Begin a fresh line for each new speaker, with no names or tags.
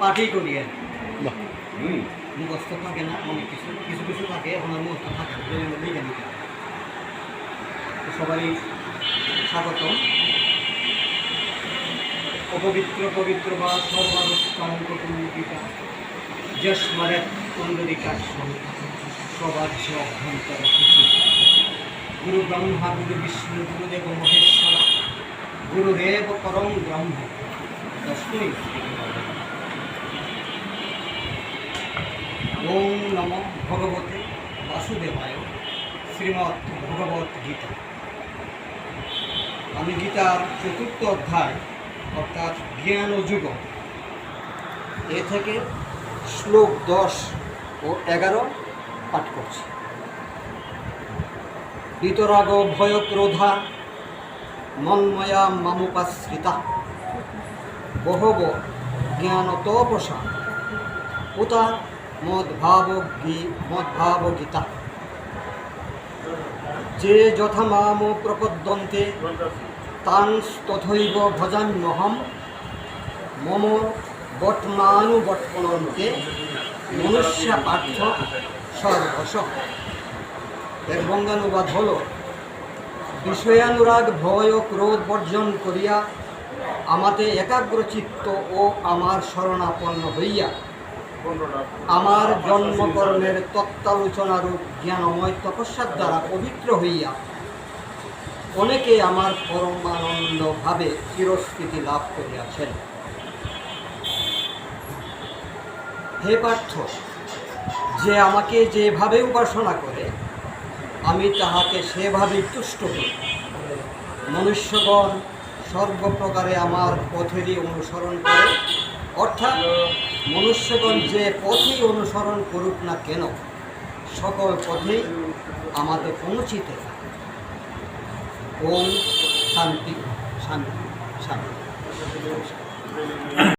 পাঠই করি আর মুখস্থ থাকে না, অনেক কিছু কিছু কিছু থাকে, এখন আর মুখস্থ থাকে না, লিখে নিতে হয়। সবারই স্বাগত। অপবিত্র পবিত্র বা সর্বাদস্কাঙ্কুটা যস্মরে কুণ্ডলিকা সবাজ্য অভ্যন্তর কিছু গুরু ব্রহ্মা গুরু বিষ্ণু গুরুদেব মহেশ্বর গুরুদেব পরম ব্রহ্ম তস্मै ওম নমো ভগবতে বাসুদেবায়। শ্রীমদ্ ভগবত গীতা। আমি গীতার চতুর্থ অধ্যায় অর্থাৎ জ্ঞান ও যুগ এ থেকে শ্লোক 10 ও 11 পাঠ করছি। বিতরাগ ভয় ক্রোধা মন্ময়া মামুপাশ্রিতা বহব জ্ঞান তপসা উতা মদ্ভাব গীতা। যে যথা মাম প্রপদ্যন্তে তান তথৈব ভজাম্যহম মম বটমানুবট্পণন্তে মনুষ্য পার্থ সর্বশ। এর বঙ্গানুবাদ হল, বিষয়ানুরাগ ভয় ও ক্রোধ বর্জন করিয়া আমাতে একাগ্রচিত্ত ও আমার শরণাপন্ন হইয়া আমার জন্মকর্মের তত্ত্বালোচনারূপ জ্ঞানময় তপস্যার দ্বারা পবিত্র হইয়া অনেকে আমার পরমানন্দভাবে চিরস্থিতি লাভ করিয়াছেন। হে পার্থ, যে আমাকে যেভাবে উপাসনা করে আমি তাহাকে সেভাবেই তুষ্ট করি। মনুষ্যগণ সর্বপ্রকারে আমার পথেরই অনুসরণ করে, অর্থাৎ মনুষ্যগণ যে পথেই অনুসরণ করুক না কেন সকল পথেই আমাদের পৌঁছিতে। ওম শান্তি শান্তি শান্তি।